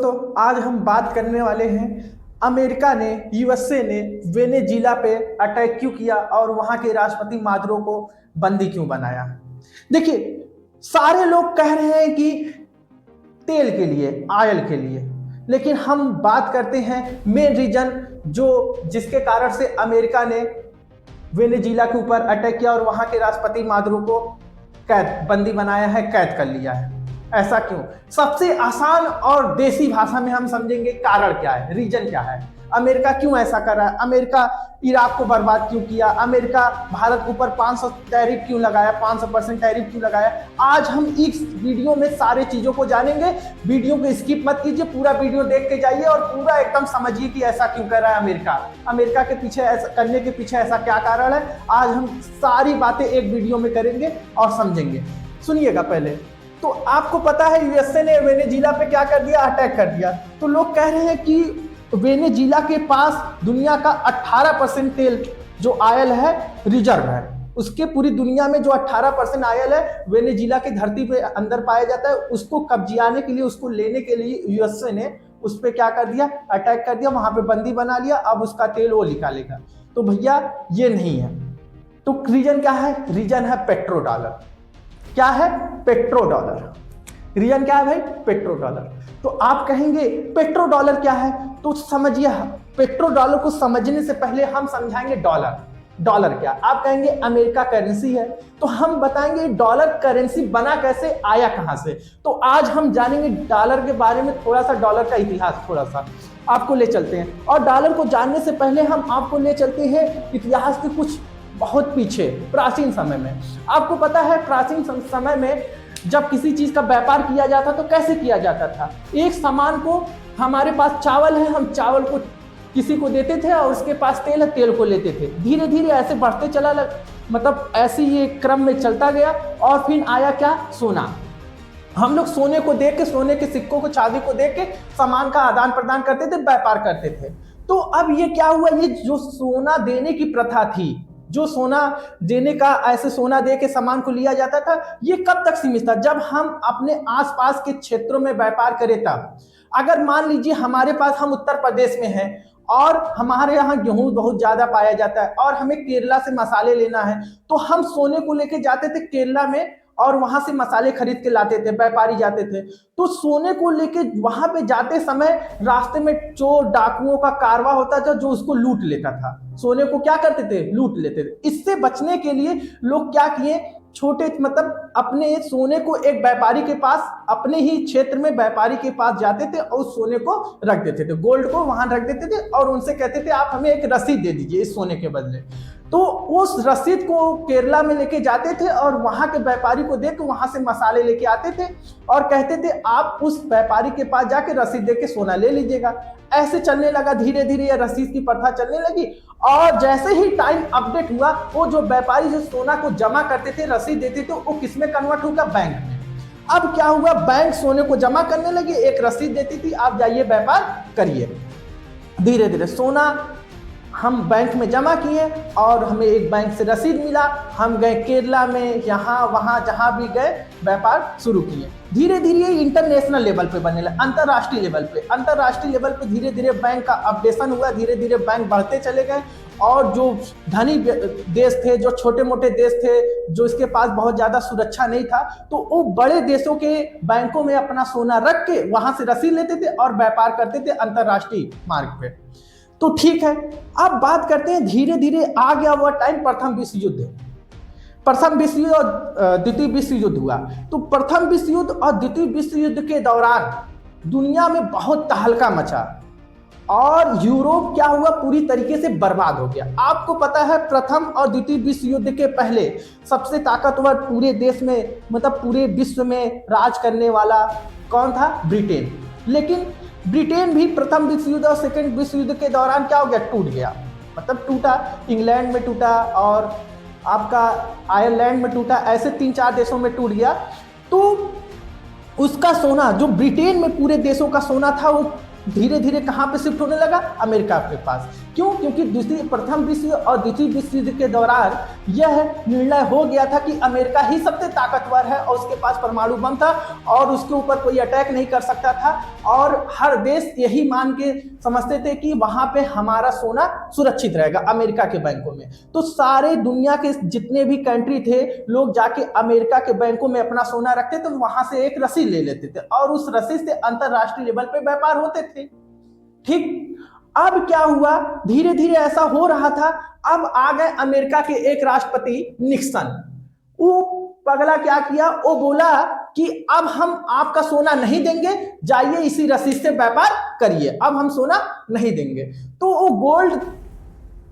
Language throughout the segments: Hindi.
दोस्तों, आज हम बात करने वाले हैं अमेरिका ने, यूएसए ने वेनेजुएला पे अटैक क्यों किया और वहां के राष्ट्रपति मादुरो को बंदी क्यों बनाया। देखिए, सारे लोग कह रहे हैं कि तेल के लिए, ऑयल के लिए, लेकिन हम बात करते हैं मेन रीजन जिसके कारण से अमेरिका ने वेनेजुएला के ऊपर अटैक किया और वहां के राष्ट्रपति मादुरो को बंदी बनाया है, कैद कर लिया है। ऐसा क्यों? सबसे आसान और देसी भाषा में हम समझेंगे कारण क्या है, रीजन क्या है, अमेरिका क्यों ऐसा कर रहा है, अमेरिका इराक को बर्बाद क्यों किया, अमेरिका भारत के ऊपर 500 टैरिफ क्यों लगाया, 500% टैरिफ क्यों लगाया। आज हम इस वीडियो में सारे चीजों को जानेंगे। वीडियो को स्किप मत कीजिए, पूरा वीडियो देख के जाइए और पूरा एकदम समझिए कि ऐसा क्यों कर रहा है अमेरिका, अमेरिका के पीछे ऐसा करने के पीछे ऐसा क्या कारण है। आज हम सारी बातें एक वीडियो में करेंगे और समझेंगे। सुनिएगा पहले। तो आपको पता है यूएसए ने वेनेजुएला पे क्या कर दिया, अटैक कर दिया। तो लोग कह रहे हैं कि वेनेजुएला के पास दुनिया का 18% तेल जो ऑयल है रिजर्व है। उसके पूरी दुनिया में जो 18% ऑयल है वेनेजुएला की धरती पे अंदर पाया जाता है। उसको कब्जियाने के लिए, उसको लेने के लिए यूएसए ने उस पर क्या कर दिया, अटैक कर दिया, वहां पे बंदी बना लिया। अब उसका तेल वो निकालेगा। तो भैया ये नहीं है। तो रीजन क्या है? रीजन है पेट्रो डॉलर। क्या है? Petro dollar. रीजन क्या है भाई? Petro dollar. तो आप कहेंगे पेट्रो डॉलर क्या है? तो समझिए, पेट्रो डॉलर को समझने से पहले हम समझाएंगे डॉलर। डॉलर क्या? आप कहेंगे अमेरिका करेंसी है, तो हम बताएंगे डॉलर करेंसी बना कैसे, आया कहां से। तो आज हम जानेंगे डॉलर के बारे में, थोड़ा सा डॉलर का इतिहास थोड़ा सा आपको ले चलते हैं। और डॉलर को जानने से पहले हम आपको ले चलते हैं इतिहास के कुछ बहुत पीछे, प्राचीन समय में। आपको पता है प्राचीन समय में जब किसी चीज का व्यापार किया जाता तो कैसे किया जाता था? एक सामान को, हमारे पास चावल है, हम चावल को किसी को देते थे और उसके पास तेल है, तेल को लेते थे। धीरे धीरे ऐसे बढ़ते चला, मतलब ऐसे ये क्रम में चलता गया। और फिर आया क्या? सोना। हम लोग सोने को दे के, सोने के सिक्कों को, चांदी को दे के सामान का आदान प्रदान करते थे, व्यापार करते थे। तो अब ये क्या हुआ, ये जो सोना देने की प्रथा थी, जो सोना देने का, ऐसे सोना दे के सामान को लिया जाता था, ये कब तक सीमित था? जब हम अपने आसपास के क्षेत्रों में व्यापार करें तब। अगर मान लीजिए हमारे पास, हम उत्तर प्रदेश में हैं और हमारे यहाँ गेहूं बहुत ज्यादा पाया जाता है और हमें केरला से मसाले लेना है, तो हम सोने को लेके जाते थे केरला में और वहां से मसाले खरीद के लाते थे, व्यापारी जाते थे। तो सोने को लेके वहां पे जाते समय रास्ते में चोर डाकुओं का कारवा होता था जो उसको लूट लेता था। सोने को क्या करते थे? लूट लेते थे। इससे बचने के लिए लोग क्या किए, छोटे, मतलब अपने सोने को एक व्यापारी के पास, अपने ही क्षेत्र में व्यापारी के पास जाते थे और उस सोने को रख देते थे, गोल्ड को वहां रख देते थे और उनसे कहते थे आप हमें एक रसीद दे दीजिए इस सोने के बदले। तो उस रसीद को केरला में लेके जाते थे और वहां के व्यापारी को देकर वहां से मसाले लेके आते थे और कहते थे आप उस व्यापारी के पास जाके रसीद देके सोना ले लीजिएगा। ऐसे चलने लगा, धीरे धीरे ये रसीद की प्रथा चलने लगी। और जैसे ही टाइम अपडेट हुआ, वो जो व्यापारी जो सोना को जमा करते थे, रसीद देते थे, वो किसमें कन्वर्ट होगा? बैंक में। अब क्या हुआ, बैंक सोने को जमा करने लगे, एक रसीद देती थी, आप जाइए व्यापार करिए। धीरे धीरे सोना हम बैंक में जमा किए और हमें एक बैंक से रसीद मिला, हम गए केरला में, यहाँ वहाँ जहाँ भी गए व्यापार शुरू किए। धीरे धीरे इंटरनेशनल लेवल पे बनने लगा, अंतरराष्ट्रीय लेवल पे धीरे धीरे बैंक का अपडेशन हुआ, धीरे धीरे बैंक बढ़ते चले गए। और जो धनी देश थे, जो छोटे मोटे देश थे, जो इसके पास बहुत ज्यादा सुरक्षा नहीं था, तो वो बड़े देशों के बैंकों में अपना सोना रख के वहां से रसीद लेते थे और व्यापार करते थे अंतरराष्ट्रीय मार्ग पे। तो ठीक है, अब बात करते हैं, धीरे धीरे आ गया वह टाइम, प्रथम विश्व युद्ध। प्रथम विश्व युद्ध और द्वितीय विश्व युद्ध हुआ। तो प्रथम विश्व युद्ध और द्वितीय विश्व युद्ध के दौरान दुनिया में बहुत तहलका मचा और यूरोप क्या हुआ, पूरी तरीके से बर्बाद हो गया। आपको पता है प्रथम और द्वितीय विश्व युद्ध के पहले सबसे ताकतवर पूरे देश में, मतलब पूरे विश्व में राज करने वाला कौन था? ब्रिटेन। लेकिन ब्रिटेन भी प्रथम विश्व युद्ध और सेकेंड विश्व युद्ध के दौरान क्या हो गया? टूट गया। मतलब टूटा, इंग्लैंड में टूटा और आपका आयरलैंड में टूटा, ऐसे 3-4 देशों में टूट गया। तो उसका सोना, जो ब्रिटेन में पूरे देशों का सोना था, वो धीरे धीरे कहां पे शिफ्ट होने लगा, अमेरिका के पास। क्यों? क्योंकि प्रथम विश्व और द्वितीय विश्व युद्ध के दौरान यह निर्णय हो गया था कि अमेरिका ही सबसे ताकतवर है और उसके पास परमाणु बम था और उसके ऊपर कोई अटैक नहीं कर सकता था, और हर देश यही मान के समझते थे कि वहां पे हमारा सोना सुरक्षित रहेगा अमेरिका के बैंकों में। तो सारे दुनिया के जितने भी कंट्री थे, लोग जाके अमेरिका के बैंकों में अपना सोना रखते थे, वहां से एक रसीद ले लेते थे और उस रसीद से अंतरराष्ट्रीय लेवल पे व्यापार होते थे। ठीक, अब क्या हुआ, धीरे धीरे ऐसा हो रहा था। अब आ गए अमेरिका के एक राष्ट्रपति निक्सन। वो पगला क्या किया, वो बोला कि अब हम आपका सोना नहीं देंगे, जाइए इसी रसीद से व्यापार करिए, अब हम सोना नहीं देंगे। तो वो गोल्ड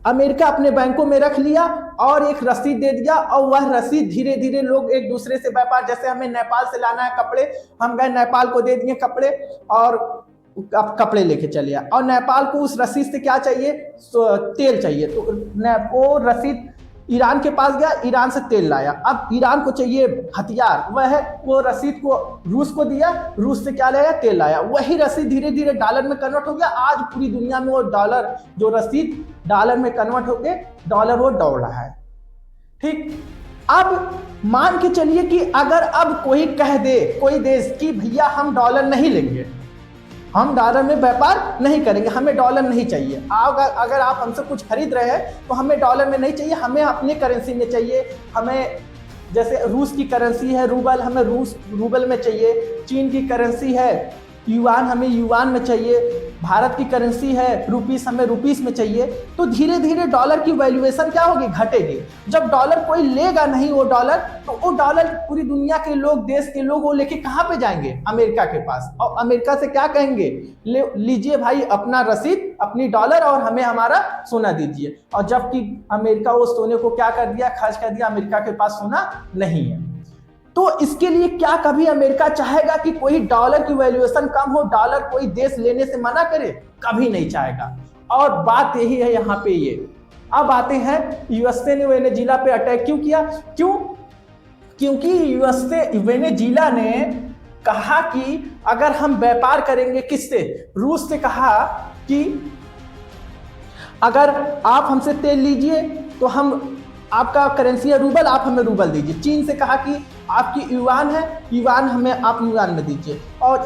अमेरिका अपने बैंकों में रख लिया और एक रसीद दे दिया, और वह रसीद धीरे धीरे लोग एक दूसरे से व्यापार, जैसे हमें नेपाल से लाना है कपड़े, हम गए नेपाल को दे दिए कपड़े और कपड़े लेके चले आए, और नेपाल को उस रसीद से क्या चाहिए, तेल चाहिए, तो वो रसीद ईरान के पास गया, ईरान से तेल लाया। अब ईरान को चाहिए हथियार, वह वो रसीद को रूस को दिया, रूस से क्या लाया, तेल लाया। वही रसीद धीरे धीरे डॉलर में कन्वर्ट हो गया। आज पूरी दुनिया में वो डॉलर, जो रसीद डॉलर में कन्वर्ट हो गए, डॉलर वो दौड़ रहा है। ठीक, अब मान के चलिए कि अगर अब कोई कह दे, कोई देश कि भैया हम डॉलर नहीं लेंगे, हम डॉलर में व्यापार नहीं करेंगे, हमें डॉलर नहीं चाहिए, अगर आप हमसे कुछ खरीद रहे हैं तो हमें डॉलर में नहीं चाहिए, हमें अपने करेंसी में चाहिए, हमें जैसे रूस की करेंसी है रूबल, हमें रूबल में चाहिए, चीन की करेंसी है युआन, हमें युआन में चाहिए, भारत की करेंसी है रुपीस, हमें रुपीस में चाहिए। तो धीरे धीरे डॉलर की वैल्यूएशन क्या होगी, घटेगी। जब डॉलर कोई लेगा नहीं वो डॉलर, तो वो डॉलर पूरी दुनिया के लोग, देश के लोग वो लेके कहाँ पे जाएंगे, अमेरिका के पास, और अमेरिका से क्या कहेंगे, लीजिए भाई अपना रसीद, अपनी डॉलर, और हमें हमारा सोना दीजिए। और जबकि अमेरिका वो सोने को क्या कर दिया, खर्च कर दिया, अमेरिका के पास सोना नहीं है। तो इसके लिए क्या कभी अमेरिका चाहेगा कि कोई डॉलर की वैल्यूएशन कम हो, डॉलर कोई देश लेने से मना करे, कभी नहीं चाहेगा। और बात यही है यहाँ पे ये। अब आते हैं यूएसए ने वेनेजुएला पे अटैक क्यों किया, क्योंकि यूएसए वेनेजुएला ने कहा कि अगर हम व्यापार करेंगे किससे, रूस से, कहा कि अगर आप हमसे तेल लीजिए तो हम, आपका करेंसी है रूबल, आप हमें रूबल दीजिए। चीन से कहा कि आपकी युआन है, युआन हमें आप युआन में दीजिए। और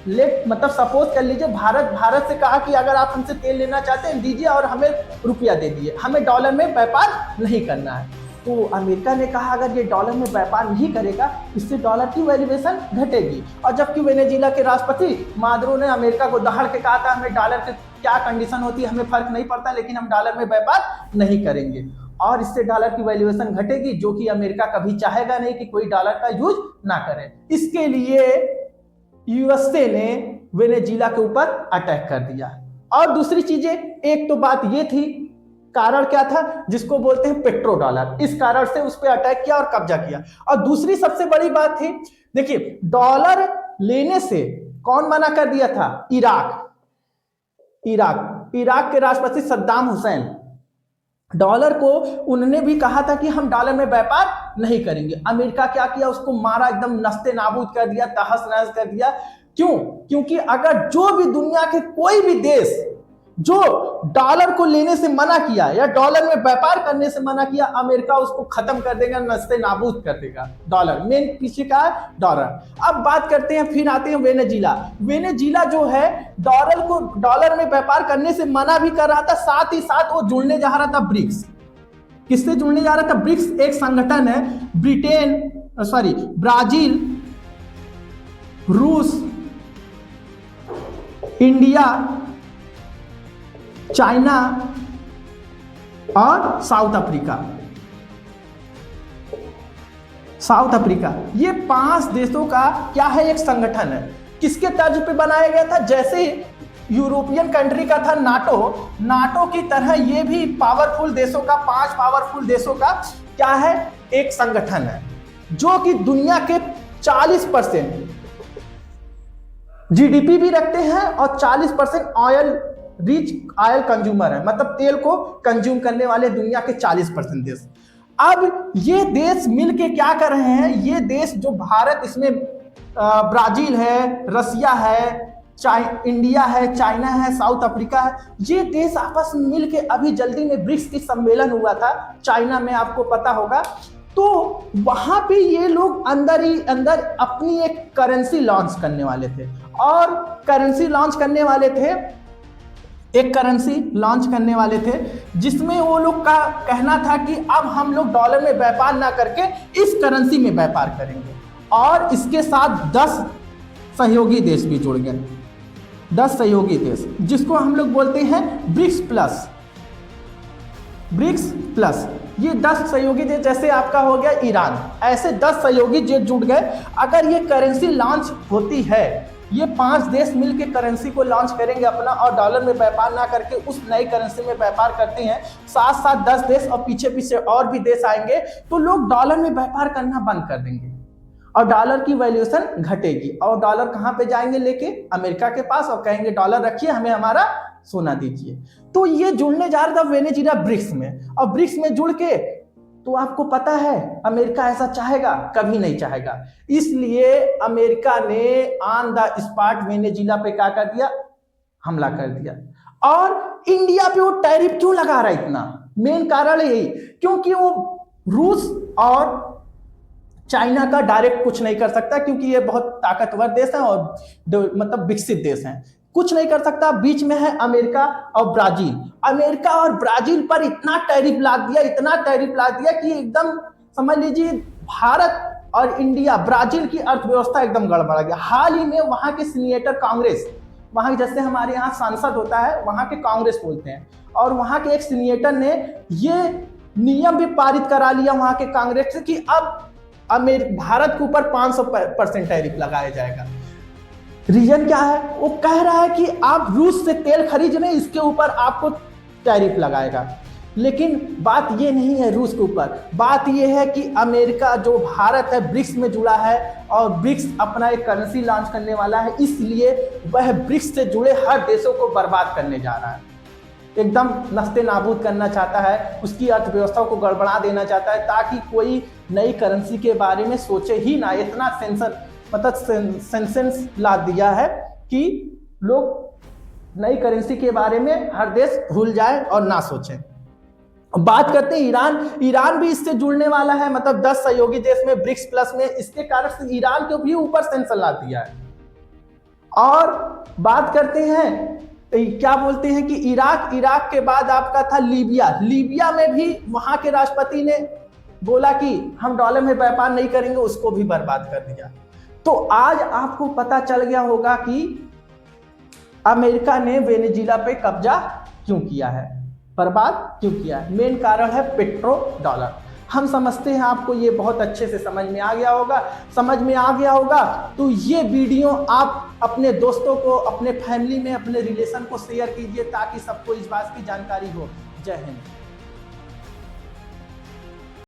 मतलब सपोज कर लीजिए भारत से कहा कि अगर आप हमसे तेल लेना चाहते हैं दीजिए और हमें रुपया दे दिए, हमें डॉलर में व्यापार नहीं करना है। तो अमेरिका ने कहा अगर ये डॉलर में व्यापार नहीं करेगा, इससे डॉलर की वैल्यूएशन घटेगी। और जबकि वेनेजुएला के राष्ट्रपति मादुरो ने अमेरिका को दहाड़ के कहा था हमें डॉलर की क्या कंडीशन होती है हमें फर्क नहीं पड़ता, लेकिन हम डॉलर में व्यापार नहीं करेंगे, और इससे डॉलर की वैल्यूएशन घटेगी, जो कि अमेरिका कभी चाहेगा नहीं कि कोई डॉलर का यूज ना करे। इसके लिए यूएसए ने वेनेजुएला के ऊपर अटैक कर दिया। और दूसरी चीजें, एक तो बात ये थी, कारण क्या था, जिसको बोलते हैं पेट्रो डॉलर, इस कारण से उस पर अटैक किया और कब्जा किया। और दूसरी सबसे बड़ी बात थी, देखिए डॉलर लेने से कौन मना कर दिया था, इराक के राष्ट्रपति सद्दाम हुसैन, डॉलर को उन्होंने भी कहा था कि हम डॉलर में व्यापार नहीं करेंगे। अमेरिका क्या किया, उसको मारा, एकदम नस्ते नाबूद कर दिया, तहस नहस कर दिया। क्यों? क्योंकि अगर जो भी दुनिया के कोई भी देश जो डॉलर को लेने से मना किया या डॉलर में व्यापार करने से मना किया, अमेरिका उसको खत्म कर देगा, नस्ते नाबूद कर देगा। डॉलर मेन पीछे का है डॉलर। अब बात करते हैं, फिर आते हैं वेनेजुएला जो है डॉलर में व्यापार करने से मना भी कर रहा था, साथ ही साथ वो जुड़ने जा रहा था ब्रिक्स। किससे जुड़ने जा रहा था? ब्रिक्स एक संगठन है, ब्राजील, रूस, इंडिया, चाइना और साउथ अफ्रीका, ये 5 देशों का क्या है, एक संगठन है। किसके तर्ज पे बनाया गया था? जैसे यूरोपियन कंट्री का था नाटो की तरह ये भी पावरफुल देशों का, 5 पावरफुल देशों का क्या है, एक संगठन है, जो कि दुनिया के 40% जीडीपी भी रखते हैं और 40% रिच ऑयल कंज्यूमर है, मतलब तेल को कंज्यूम करने वाले दुनिया के 40% देश। अब ये देश मिलके क्या कर रहे हैं, ये देश जो भारत, इसमें ब्राजील है, रसिया है, इंडिया है, चाइना है, साउथ अफ्रीका है, ये देश आपस में मिलके अभी जल्दी में ब्रिक्स की सम्मेलन हुआ था चाइना में, आपको पता होगा। तो वहां पे ये लोग अंदर ही अंदर अपनी एक करेंसी लॉन्च करने वाले थे, और करेंसी लॉन्च करने वाले थे, एक करेंसी लॉन्च करने वाले थे जिसमें वो लोग का कहना था कि अब हम लोग डॉलर में व्यापार ना करके इस करेंसी में व्यापार करेंगे। और इसके साथ 10 सहयोगी देश भी जुड़ गए, 10 सहयोगी देश, जिसको हम लोग बोलते हैं ब्रिक्स प्लस। ब्रिक्स प्लस ये 10 सहयोगी देश, जैसे आपका हो गया ईरान, ऐसे 10 सहयोगी देश जुड़ गए। अगर ये करेंसी लॉन्च होती है, ये 5 देश मिलकर करेंसी को लॉन्च करेंगे अपना, और डॉलर में व्यापार ना करके उस नई करेंसी में व्यापार करते हैं, साथ साथ 10 देश और पीछे पीछे और भी देश आएंगे, तो लोग डॉलर में व्यापार करना बंद कर देंगे और डॉलर की वैल्यूएशन घटेगी। और डॉलर कहाँ पे जाएंगे लेके? अमेरिका के पास, और कहेंगे डॉलर रखिए, हमें हमारा सोना दीजिए। तो ये जुड़ने जा रहा था वेनेजुएला ब्रिक्स में, और ब्रिक्स में जुड़ के तो आपको पता है अमेरिका ऐसा चाहेगा? कभी नहीं चाहेगा। इसलिए अमेरिका ने ऑन द स्पॉट वेनेजुएला पे क्या कर दिया? हमला कर दिया। और इंडिया पे वो टैरिफ क्यों लगा रहा है इतना? मेन कारण यही, क्योंकि वो रूस और चाइना का डायरेक्ट कुछ नहीं कर सकता, क्योंकि ये बहुत ताकतवर देश है और मतलब विकसित देश हैं, कुछ नहीं कर सकता। बीच में है अमेरिका और ब्राजील। अमेरिका और ब्राजील पर इतना टैरिफ ला दिया, इतना टैरिफ ला दिया कि एकदम समझ लीजिए भारत और इंडिया, ब्राजील की अर्थव्यवस्था एकदम गड़बड़ा गया। हाल ही में वहां के सीनेटर कांग्रेस, वहां जैसे हमारे यहाँ सांसद होता है, वहां के कांग्रेस बोलते हैं, और वहां के एक सीनेटर ने ये नियम भी पारित करा लिया वहां के कांग्रेस से कि अब भारत के ऊपर 500% टैरिफ लगाया जाएगा। रीजन क्या है? वो कह रहा है कि आप रूस से तेल खरीद रहे हैं, इसके ऊपर आपको टैरिफ लगाएगा। लेकिन बात ये नहीं है रूस के ऊपर, बात ये है कि अमेरिका जो भारत है ब्रिक्स में जुड़ा है, और ब्रिक्स अपना एक करेंसी लॉन्च करने वाला है, इसलिए वह ब्रिक्स से जुड़े हर देशों को बर्बाद करने जा रहा है, एकदम नस्ते नाबूद करना चाहता है, उसकी अर्थव्यवस्था को गड़बड़ा देना चाहता है, ताकि कोई नई करेंसी के बारे में सोचे ही ना। इतना सेंसेंस ला दिया है कि लोग नई करेंसी के बारे में हर देश भूल जाए और ना सोचे। बात करते हैं ईरान। ईरान भी इससे जुड़ने वाला है, मतलब 10 सहयोगी देश में ब्रिक्स प्लस में, इसके कारण से ईरान के भी ऊपर सेंसर ला दिया है। और बात करते हैं क्या बोलते हैं कि इराक के बाद आपका था लीबिया में भी वहां के राष्ट्रपति ने बोला कि हम डॉलर में व्यापार नहीं करेंगे, उसको भी बर्बाद कर दिया। तो आज आपको पता चल गया होगा कि अमेरिका ने वेनेजुएला पे कब्जा क्यों किया है, बर्बाद क्यों किया है। मेन कारण है पेट्रो डॉलर। हम समझते हैं आपको ये बहुत अच्छे से समझ में आ गया होगा। तो ये वीडियो आप अपने दोस्तों को, अपने फैमिली में, अपने रिलेशन को शेयर कीजिए, ताकि सबको इस बात की जानकारी हो। जय हिंद।